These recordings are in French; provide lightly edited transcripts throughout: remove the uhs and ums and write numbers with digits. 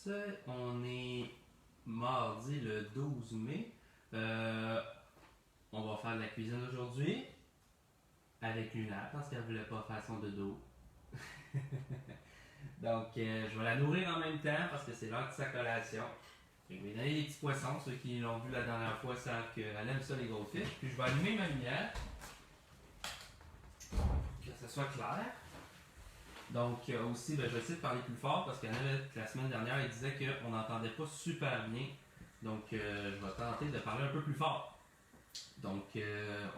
tous. On est mardi le 12 mai. On va faire de la cuisine aujourd'hui avec Luna parce qu'elle voulait pas faire son dodo. Donc, je vais la nourrir en même temps parce que c'est l'heure de sa collation. Je vais lui donner des petits poissons. Ceux qui l'ont vu la dernière fois savent qu'elle aime ça, les goldfish. Puis, je vais allumer ma lumière pour que ce soit clair. Donc, aussi, je vais essayer de parler plus fort parce qu'il y en avait la semaine dernière, il disait qu'on n'entendait pas super bien. Donc, je vais tenter de parler un peu plus fort. Donc,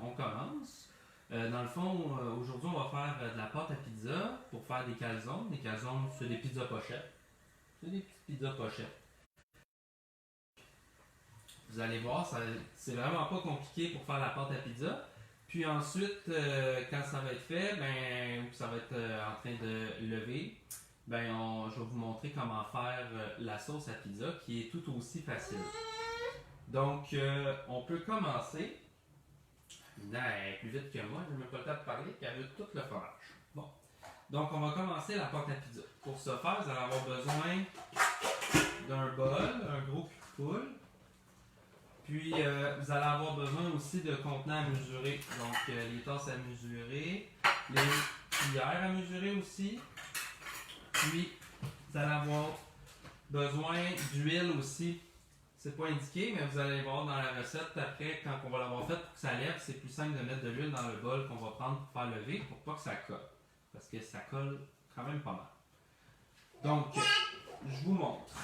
on commence. Dans le fond, aujourd'hui, on va faire de la pâte à pizza pour faire des calzones. Des calzones, c'est des pizzas pochettes. C'est des petites pizzas pochettes. Vous allez voir, c'est vraiment pas compliqué pour faire la pâte à pizza. Puis ensuite, quand ça va être fait, ça va être en train de lever, je vais vous montrer comment faire la sauce à pizza qui est tout aussi facile. Donc, on peut commencer. Lina est plus vite que moi, je n'ai même pas le temps de parler, puis elle veut tout le fromage. Bon. Donc, on va commencer la pâte à pizza. Pour ce faire, vous allez avoir besoin d'un bol, un gros cul de poule. Puis, vous allez avoir besoin aussi de contenants à mesurer. Donc, les tasses à mesurer, les cuillères à mesurer aussi. Puis, vous allez avoir besoin d'huile aussi. C'est pas indiqué, mais vous allez voir dans la recette après, quand on va l'avoir faite pour que ça lève, c'est plus simple de mettre de l'huile dans le bol qu'on va prendre pour faire lever pour pas que ça colle. Parce que ça colle quand même pas mal. Donc, je vous montre.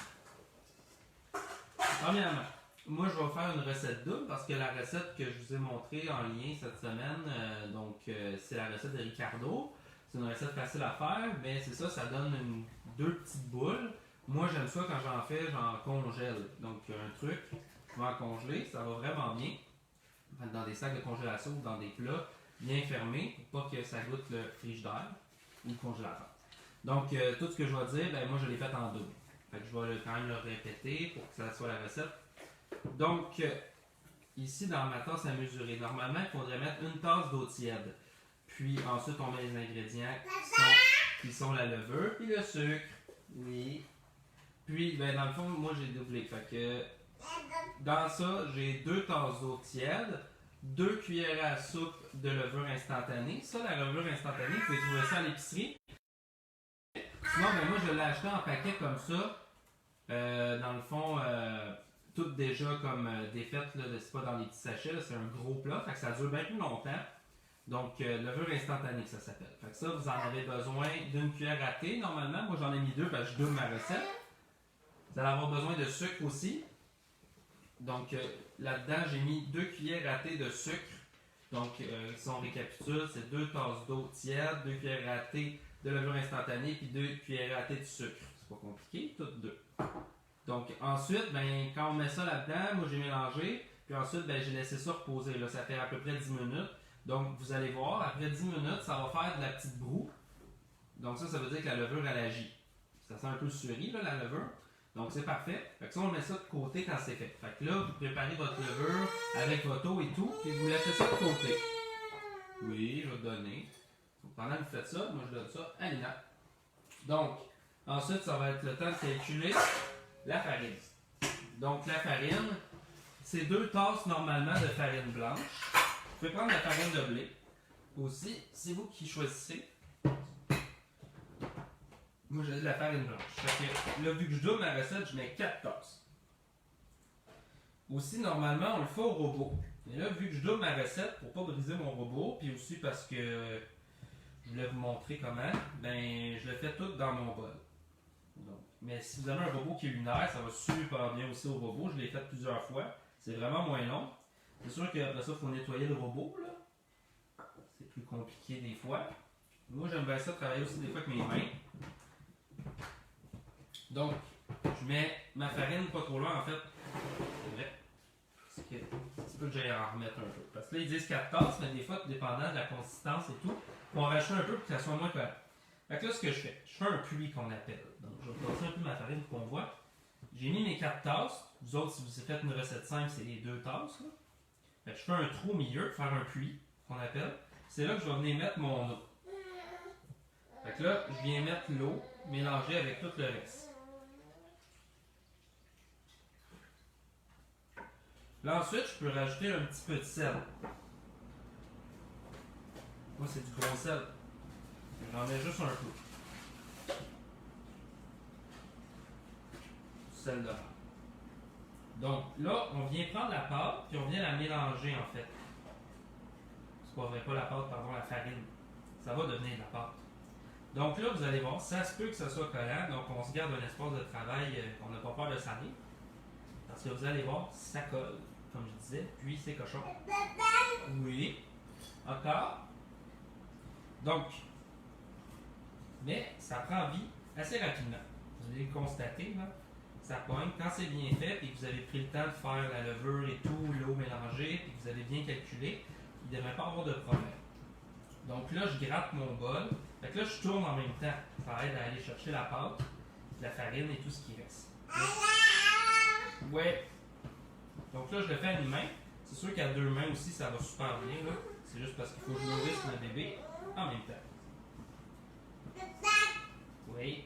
Premièrement, moi je vais faire une recette double parce que la recette que je vous ai montrée en lien cette semaine, c'est la recette de Ricardo. C'est une recette facile à faire, mais c'est ça, ça donne deux petites boules. Moi, j'aime ça quand j'en fais, j'en congèle. Donc, un truc, je vais en congeler, ça va vraiment bien. Dans des sacs de congélation ou dans des plats bien fermés pour pas que ça goûte le frigidaire ou le congélateur. Donc, tout ce que je vais dire, moi, je l'ai fait en double. Fait que je vais quand même le répéter pour que ça soit la recette. Donc, ici, dans ma tasse à mesurer, normalement, il faudrait mettre une tasse d'eau tiède. Puis, ensuite, on met les ingrédients qui sont la levure puis le sucre. Oui. Puis, dans le fond, moi, j'ai doublé. Fait que, dans ça, j'ai 2 tasses d'eau tiède, 2 cuillères à soupe de levure instantanée. Ça, la levure instantanée, vous pouvez trouver ça à l'épicerie. Sinon, moi, je l'ai acheté en paquet comme ça. Dans le fond, tout déjà comme défaite, c'est pas dans les petits sachets, c'est un gros plat. Fait que ça dure bien plus longtemps. Donc, levure instantanée, ça s'appelle. Fait que ça, vous en avez besoin d'une cuillère à thé. Normalement, moi, j'en ai mis 2 parce que je double ma recette. Vous allez avoir besoin de sucre aussi. Donc, là-dedans, j'ai mis 2 cuillères à thé de sucre. Donc, si on récapitule, c'est 2 tasses d'eau tiède, 2 cuillères à thé de levure instantanée, puis 2 cuillères à thé de sucre. C'est pas compliqué, toutes 2. Donc, ensuite, quand on met ça là-dedans, moi, j'ai mélangé. Puis ensuite, j'ai laissé ça reposer. Là, ça fait à peu près 10 minutes. Donc, vous allez voir, après 10 minutes, ça va faire de la petite broue. Donc, ça veut dire que la levure, elle agit. Ça sent un peu surie, là, la levure. Donc, c'est parfait. Fait que ça, on met ça de côté quand c'est fait. Fait que là, vous préparez votre levure avec votre eau et tout, puis vous laissez ça de côté. Oui, je vais te donner. Donc, pendant que vous faites ça, moi, je donne ça à Lina. Donc, ensuite, ça va être le temps de calculer la farine. Donc, la farine, c'est 2 tasses normalement de farine blanche. Vous pouvez prendre la farine de blé. Aussi, c'est vous qui choisissez. Moi, j'ai de la farine blanche. Fait que là, vu que je double ma recette, je mets 4 tasses. Aussi, normalement, on le fait au robot. Et là, vu que je double ma recette, pour pas briser mon robot, puis aussi parce que je voulais vous montrer comment, je le fais tout dans mon bol. Donc, mais si vous avez un robot qui est lunaire, ça va super bien aussi au robot. Je l'ai fait plusieurs fois. C'est vraiment moins long. C'est sûr qu'après ça, il faut nettoyer le robot, là. C'est plus compliqué des fois. Moi, j'aime bien ça travailler aussi des fois avec mes mains. Donc, je mets ma farine pas trop loin, en fait. C'est vrai. Parce que c'est peut que j'aille en remettre un peu. Parce que là, ils disent 4 tasses, mais des fois, dépendant de la consistance et tout, on va rajouter un peu pour que ça soit moins clair. Fait que là, ce que je fais un puits qu'on appelle. Donc, je vais passer un peu ma farine pour qu'on voit. J'ai mis mes 4 tasses. Vous autres, si vous faites une recette simple, c'est les 2 tasses. Là. Fait que je fais un trou au milieu, faire un puits, qu'on appelle. C'est là que je vais venir mettre mon eau. Fait que là, je viens mettre l'eau mélangée avec tout le reste. Là, ensuite, je peux rajouter un petit peu de sel. Moi, c'est du gros sel. J'en mets juste un peu. Du sel de mer. Donc là, on vient prendre la pâte, puis on vient la mélanger en fait. C'est pas vrai, pas la pâte, pardon, la farine. Ça va devenir de la pâte. Donc là, vous allez voir, ça se peut que ce soit collant, donc on se garde un espace de travail, on n'a pas peur de saler. Parce que vous allez voir, ça colle, comme je disais, puis c'est cochon. Oui. Encore. Donc, mais ça prend vie assez rapidement. Vous allez le constater, là. Ça pogne. Quand c'est bien fait et que vous avez pris le temps de faire la levure et tout, l'eau mélangée, et que vous avez bien calculé, il ne devrait pas avoir de problème. Donc là, je gratte mon bol. Fait que là, je tourne en même temps. Ça aide à aller chercher la pâte, la farine et tout ce qui reste. Ouais. Donc là, je le fais à une main. C'est sûr qu'à deux mains aussi, ça va super bien. Là. C'est juste parce qu'il faut que je nourrisse le bébé en même temps. Oui.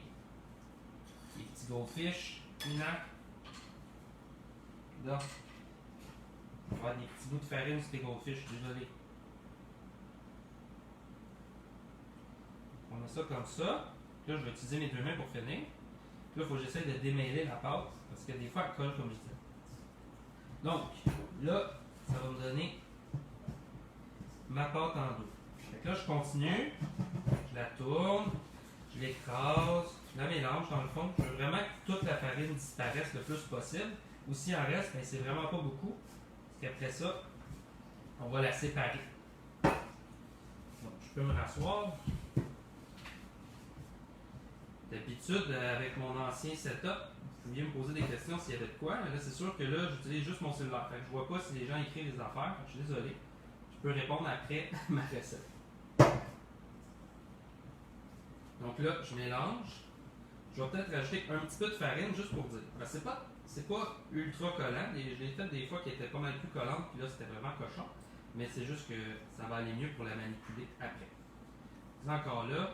Les petits goldfish. Mina. Là. On va avoir des petits bouts de farine sur tes goldfish, je suis désolé. On met ça comme ça. Là, je vais utiliser mes deux mains pour finir. Là, il faut que j'essaie de démêler la pâte parce que des fois, elle colle comme je disais. Donc, là, ça va me donner ma pâte en deux. Fait que là, je continue. Je la tourne. Je l'écrase. Je la mélange dans le fond. Je veux vraiment que toute la farine disparaisse le plus possible. Ou s'il en reste, ben, c'est vraiment pas beaucoup. Parce qu'après ça, on va la séparer. Donc, je peux me rasseoir. D'habitude, avec mon ancien setup, vous pouviez me poser des questions s'il y avait de quoi. Mais là, c'est sûr que là, j'utilise juste mon cellulaire. Fait que je vois pas si les gens écrivent des affaires. Fait que je suis désolé. Je peux répondre après ma recette. Donc là, je mélange. Je vais peut-être rajouter un petit peu de farine juste pour dire. Ben, c'est pas ultra collant. Je l'ai fait des fois qui étaient pas mal plus collantes, puis là, c'était vraiment cochon. Mais c'est juste que ça va aller mieux pour la manipuler après. Encore là,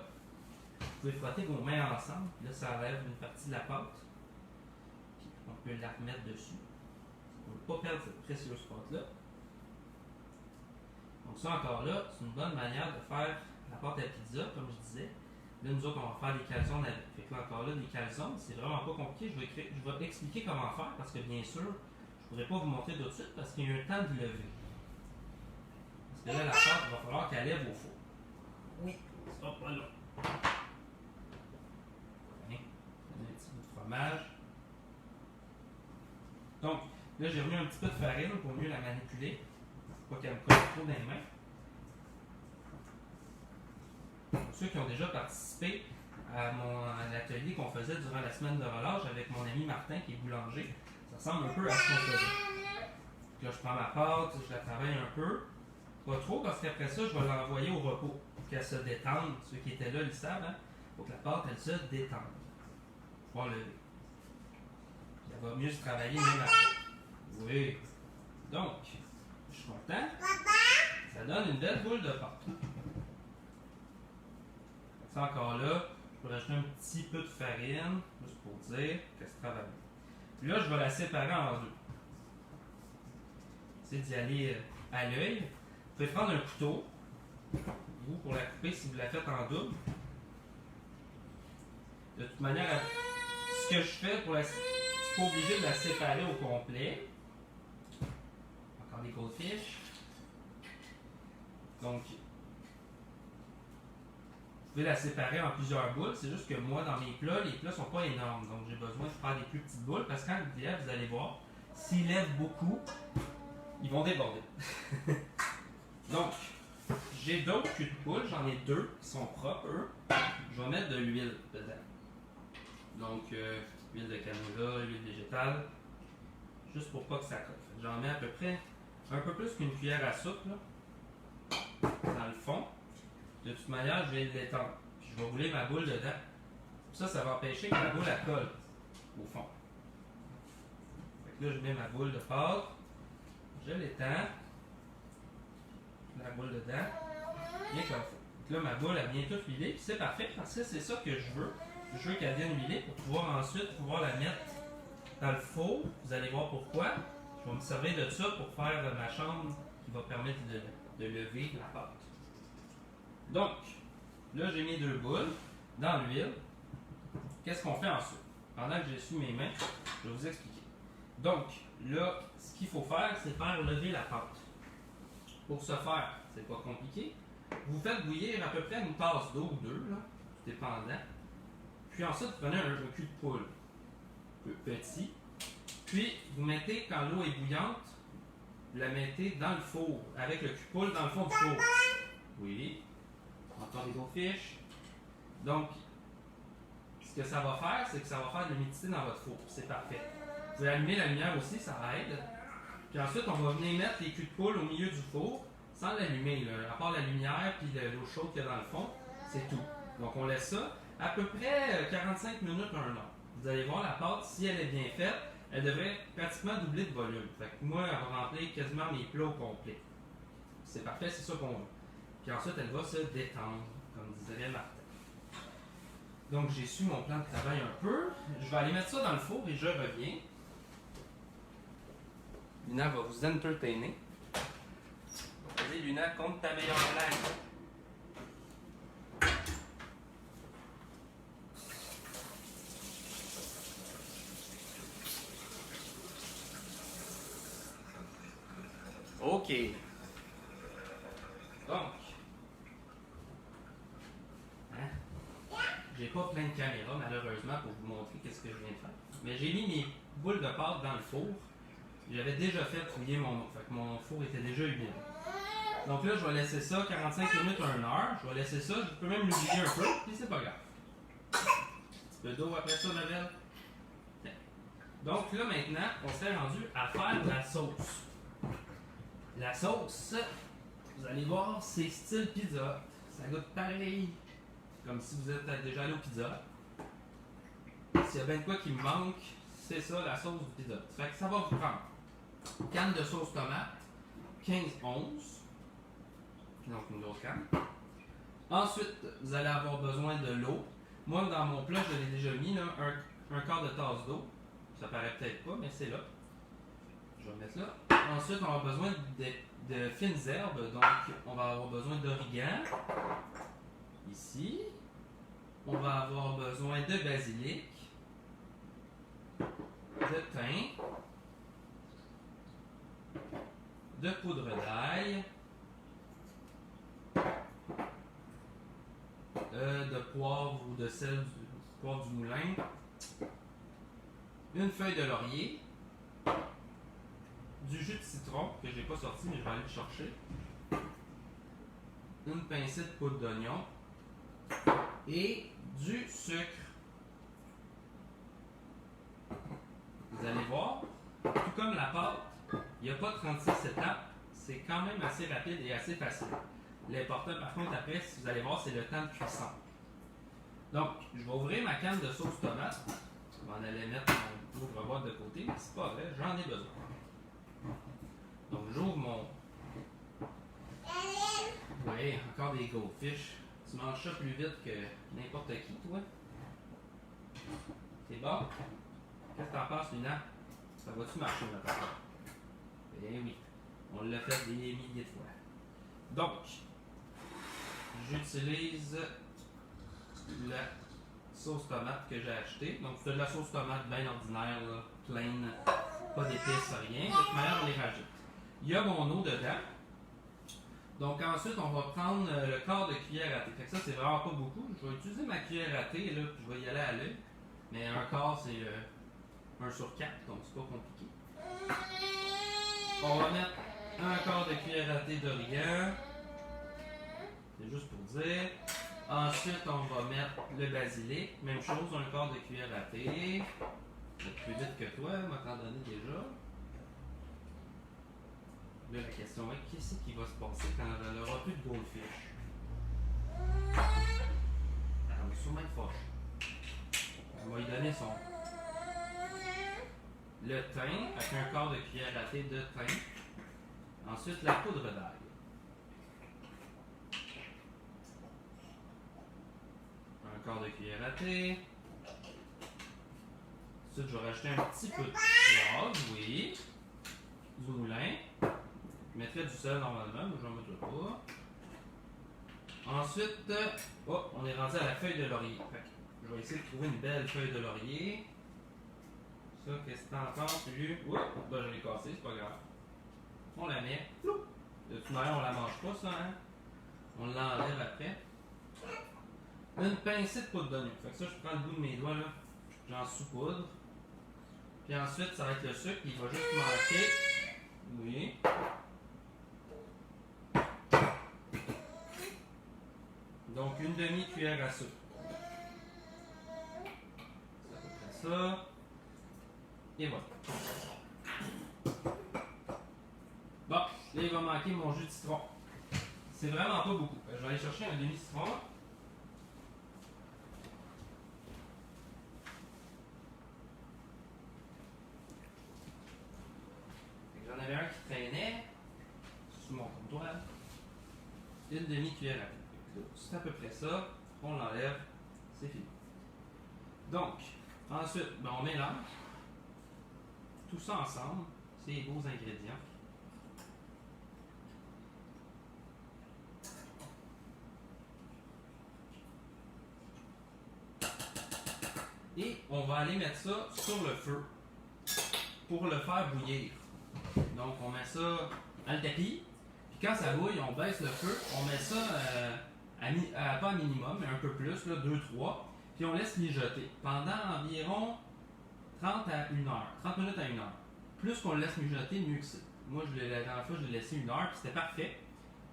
vous pouvez frotter vos mains ensemble. Là, ça enlève une partie de la pâte. Puis on peut la remettre dessus. On ne veut pas perdre cette précieuse pâte-là. Donc ça, encore là, c'est une bonne manière de faire la pâte à pizza, comme je disais. Là, nous autres, on va faire des calzones avec. Fait que là, encore là, des calzones, c'est vraiment pas compliqué. Je vais expliquer comment faire parce que, bien sûr, je ne pourrais pas vous montrer tout de suite parce qu'il y a un temps de lever. Parce que là, la pâte, il va falloir qu'elle lève au four. Oui, ça va pas long. Un petit bout de fromage. Donc, là, j'ai remis un petit peu de farine pour mieux la manipuler. Pour pas qu'elle me colle trop dans les mains. Pour ceux qui ont déjà participé à l'atelier qu'on faisait durant la semaine de relâche avec mon ami Martin qui est boulanger, ça ressemble un peu à ce qu'on faisait. Là, je prends ma pâte, je la travaille un peu. Pas trop, parce qu'après ça, je vais l'envoyer au repos pour qu'elle se détende. Ceux qui étaient là, ils savent, hein? Pour que la pâte, elle se détende. Pour lever. Puis elle va mieux se travailler même après. Oui. Donc, je suis content. Ça donne une belle boule de pâte. Ça, encore là, je peux rajouter un petit peu de farine, juste pour dire que ça travaille. Puis là, je vais la séparer en deux. Essayez d'y aller à l'œil. Vous pouvez prendre un couteau, vous, pour la couper si vous la faites en double. De toute manière, ce que je fais pour la... C'est pas obligé de la séparer au complet. Encore des goldfish. Donc, vous pouvez la séparer en plusieurs boules. C'est juste que moi, dans mes plats, les plats sont pas énormes. Donc, j'ai besoin de faire des plus petites boules parce que quand ils lèvent, vous allez voir, s'ils lèvent beaucoup, ils vont déborder. Donc, j'ai d'autres culs de poule. J'en ai deux qui sont propres, eux. Je vais mettre de l'huile dedans. Donc, huile de canola, huile végétale. Juste pour pas que ça colle. J'en mets à peu près un peu plus qu'une cuillère à soupe là, dans le fond. De toute manière, je vais l'étendre. Puis je vais rouler ma boule dedans. Ça va empêcher que la boule elle colle au fond. Fait que là, je mets ma boule de pâte. Je l'étends. La boule dedans. Bien comme ça. Donc là, ma boule a bien tout huilé. Puis c'est parfait parce que c'est ça que je veux. Je veux qu'elle vienne huiler pour pouvoir ensuite la mettre dans le four. Vous allez voir pourquoi. Je vais me servir de ça pour faire ma chambre qui va permettre de lever la pâte. Donc, là j'ai mis 2 boules dans l'huile. Qu'est-ce qu'on fait ensuite? Pendant que j'essuie mes mains, je vais vous expliquer. Donc, là, ce qu'il faut faire, c'est faire lever la pâte. Pour ce faire, c'est pas compliqué. Vous faites bouillir à peu près une tasse d'eau ou deux, là, tout dépendant. Puis ensuite, vous prenez un cul de poule petit. Puis, vous mettez, quand l'eau est bouillante, vous la mettez dans le four, avec le cul de poule dans le fond du four. Oui. Encore des gros fiches. Donc, ce que ça va faire, c'est que ça va faire de l'humidité dans votre four. C'est parfait. Vous pouvez allumer la lumière aussi, ça aide. Puis ensuite, on va venir mettre les culs de poule au milieu du four, sans l'allumer, à part la lumière puis l'eau chaude qu'il y a dans le fond, c'est tout. Donc on laisse ça à peu près 45 minutes à 1 heure. Vous allez voir la pâte, si elle est bien faite, elle devrait pratiquement doubler de volume. Fait que moi, elle va remplir quasiment mes plats au complet. C'est parfait, c'est ça qu'on veut. Puis ensuite, elle va se détendre, comme dirait Martin. Donc j'ai su mon plan de travail un peu. Je vais aller mettre ça dans le four et je reviens. Luna va vous entertainer. Vas-y Luna, compte ta meilleure blague. OK. Donc, j'ai pas plein de caméras malheureusement pour vous montrer qu'est-ce que je viens de faire. Mais j'ai mis mes boules de pâte dans le four. J'avais déjà fait bouillir mon eau, fait que mon four était déjà humide. Donc là, je vais laisser ça 45 minutes à 1 heure. Je vais laisser ça, je peux même l'oublier un peu, puis c'est pas grave. Un petit peu d'eau après ça, Mabel. Donc là, maintenant, on s'est rendu à faire la sauce. La sauce, vous allez voir, c'est style pizza. Ça goûte pareil, comme si vous êtes déjà allé au pizza. S'il y a bien de quoi qui me manque, c'est ça, la sauce du pizza. Ça fait que ça va vous prendre canne de sauce tomate, 15-11, donc une grosse canne. Ensuite, vous allez avoir besoin de l'eau. Moi, dans mon plat, je l'ai déjà mis, là, un quart de tasse d'eau. Ça paraît peut-être pas, mais c'est là. Je vais mettre là. Ensuite, on va avoir besoin de fines herbes. Donc, on va avoir besoin d'origan. Ici. On va avoir besoin de basilic. De thym. De poudre d'ail. De poivre ou de sel, du poivre du moulin. Une feuille de laurier. Du jus de citron, que j'ai pas sorti, mais je vais aller le chercher. Une pincée de poudre d'oignon. Et du sucre. Vous allez voir, tout comme la pâte, il n'y a pas 36 étapes. C'est quand même assez rapide et assez facile. L'important, par contre, après, si vous allez voir, c'est le temps de cuisson. Donc, je vais ouvrir ma canne de sauce tomate. Je vais en aller mettre mon ouvre-boîte de côté, mais c'est pas vrai, j'en ai besoin. Donc, j'ouvre mon... Oui, encore des goldfish. Tu manges ça plus vite que n'importe qui, toi. C'est bon? Qu'est-ce que t'en penses, Luna? Ça va-tu marcher, notre affaire? Eh oui, on l'a fait des milliers de fois. Donc, j'utilise la sauce tomate que j'ai achetée. Donc, c'est de la sauce tomate bien ordinaire, là, plaine, pas d'épices, rien. De toute manière, on les rajoute. Il y a mon eau dedans. Donc, ensuite, on va prendre le quart de cuillère à thé. Fait que ça, c'est vraiment pas beaucoup. Je vais utiliser ma cuillère à thé, là, puis je vais y aller à l'œil. Mais un quart, c'est 1 sur 4, donc c'est pas compliqué. On va mettre un quart de cuillère à thé d'origan. C'est juste pour dire. Ensuite, on va mettre le basilic. Même chose, un quart de cuillère à thé. Je vais plus vite que toi, m'a t'en donné déjà. Là, la question est, qu'est-ce qui va se passer quand elle n'aura plus de goldfish? Elle va sûrement être fâchée. On va lui donner son... Le thym, avec un quart de cuillère à thé de thym. Ensuite, la poudre d'ail. Un quart de cuillère à thé. Ensuite, je vais rajouter un petit peu de poivre, oui. seul normalement, mais je n'en mettrai pas. Ensuite, on est rendu à la feuille de laurier. Fait que je vais essayer de trouver une belle feuille de laurier. Ça, qu'est-ce que t'en penses, Lulu? Oups, ben, je l'ai cassé, c'est pas grave. On la met. De toute manière, on la mange pas, ça, hein? On l'enlève après. Une pincée de poudre d'oignon. Fait que ça, je prends le bout de mes doigts, là. J'en saupoudre. Puis ensuite, ça va être le sucre. Il va juste manquer. Oui. Donc, une demi-cuillère à sucre. C'est à peu près ça. Et voilà. Bon, là, il va manquer mon jus de citron. C'est vraiment pas beaucoup. Je vais aller chercher un demi-citron. J'en avais un qui traînait sur mon comptoir. Une demi-cuillère à soupe. C'est à peu près ça. On l'enlève. C'est fini. Donc, ensuite, ben, on mélange tout ça ensemble. Ces beaux ingrédients. Et on va aller mettre ça sur le feu pour le faire bouillir. Donc, on met ça dans le tapis. Puis quand ça bouille, on baisse le feu. On met ça pas à minimum, mais un peu plus, 2-3. Puis on laisse mijoter pendant environ 30 à 1 heure. 30 minutes à 1 heure. Plus qu'on le laisse mijoter, mieux que c'est. Moi, la dernière fois, je l'ai laissé 1 heure, puis c'était parfait.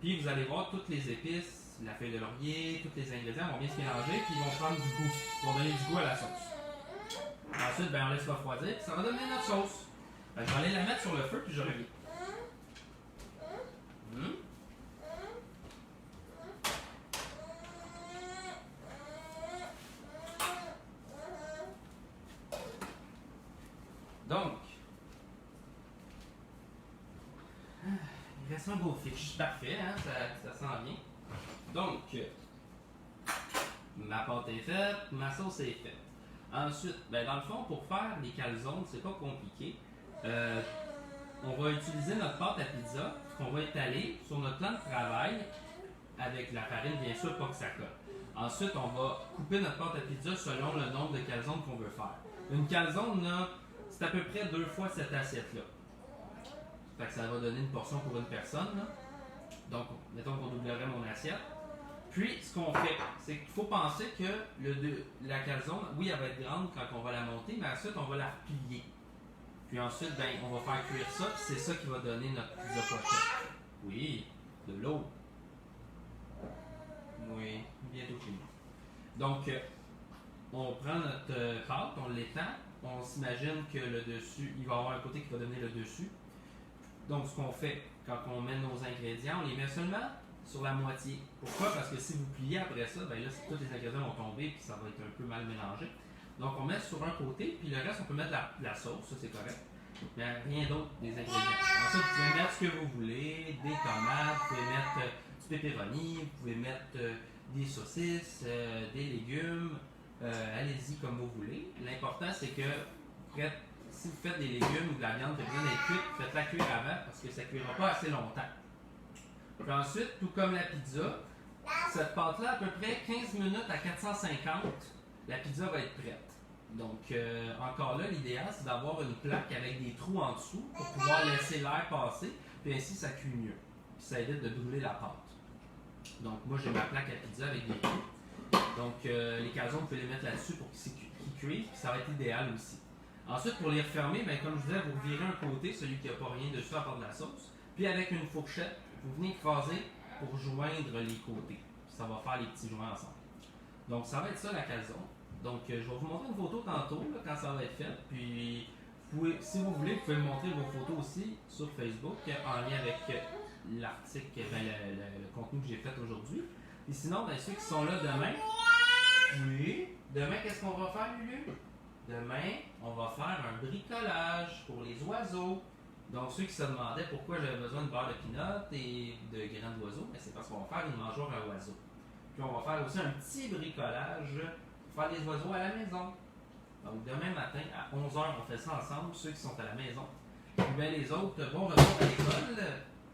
Puis vous allez voir, toutes les épices, la feuille de laurier, tous les ingrédients vont bien se mélanger, puis ils vont prendre du goût. Ils vont donner du goût à la sauce. Ensuite, ben, on laisse refroidir, puis ça va donner notre sauce. Ben, je vais aller la mettre sur le feu, puis je reviens. Donc, il reste un beau fiche. Parfait, hein? Ça sent bien. Donc, ma pâte est faite, ma sauce est faite. Ensuite, ben, dans le fond, pour faire les calzones, c'est pas compliqué. On va utiliser notre pâte à pizza qu'on va étaler sur notre plan de travail avec la farine, bien sûr, pas que ça colle. Ensuite, on va couper notre pâte à pizza selon le nombre de calzones qu'on veut faire. Une calzone, là, c'est à peu près 2 fois cette assiette-là. Fait que ça va donner une portion pour une personne, là. Donc, mettons qu'on doublerait mon assiette. Puis, ce qu'on fait, c'est qu'il faut penser que la calzone, oui, elle va être grande quand on va la monter, mais ensuite, on va la replier. Puis ensuite, ben, on va faire cuire ça, puis c'est ça qui va donner notre pizza pochette. Oui, de l'eau. Oui, bientôt fini. Donc, on prend notre pâte, on l'étend, on s'imagine que le dessus, il va y avoir un côté qui va donner le dessus. Donc, ce qu'on fait, quand on met nos ingrédients, on les met seulement sur la moitié. Pourquoi? Parce que si vous pliez après ça, ben là, tous les ingrédients vont tomber, puis ça va être un peu mal mélangé. Donc, on met sur un côté, puis le reste, on peut mettre la sauce, ça c'est correct. Mais rien d'autre des ingrédients. Ensuite, vous pouvez mettre ce que vous voulez, des tomates, vous pouvez mettre du pepperoni, vous pouvez mettre des saucisses, des légumes. Allez-y comme vous voulez. L'important, c'est que si vous faites des légumes ou de la viande qui a besoin d'être cuite, faites-la cuire avant parce que ça ne cuira pas assez longtemps. Puis ensuite, tout comme la pizza, cette pâte-là, à peu près 15 minutes à 450, la pizza va être prête. Donc, encore là, l'idéal, c'est d'avoir une plaque avec des trous en dessous pour pouvoir laisser l'air passer, puis ainsi, ça cuit mieux. Puis ça évite de brûler la pâte. Donc, moi, j'ai ma plaque à pizza avec des trous. Donc, les calzones, vous pouvez les mettre là-dessus pour qu'ils cuisent, puis ça va être idéal aussi. Ensuite, pour les refermer, ben, comme je disais, vous virez un côté, celui qui n'a pas rien dessus à part de la sauce. Puis avec une fourchette, vous venez écraser pour joindre les côtés. Ça va faire les petits joints ensemble. Donc, ça va être ça la calzone. Donc, je vais vous montrer une photo tantôt, là, quand ça va être fait. Puis, si vous voulez, vous pouvez me montrer vos photos aussi sur Facebook, en lien avec l'article, ben, le contenu que j'ai fait aujourd'hui. Et sinon, ben, ceux qui sont là demain, oui, demain, qu'est-ce qu'on va faire, Lulu? Demain, on va faire un bricolage pour les oiseaux. Donc, ceux qui se demandaient pourquoi j'avais besoin de beurre de pinot et de graines d'oiseau, ben, c'est parce qu'on va faire une mangeoire à oiseaux. Puis, on va faire aussi un petit bricolage pour faire des oiseaux à la maison. Donc, demain matin, à 11h, on fait ça ensemble, ceux qui sont à la maison. Puis, ben, les autres, bon retour à l'école.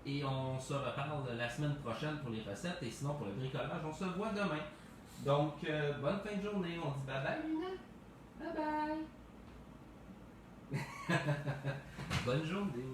Et on se reparle la semaine prochaine pour les recettes. Et sinon, pour le bricolage, on se voit demain. Donc, bonne fin de journée. On dit bye bye, Luna. Bye bye. Bonne journée.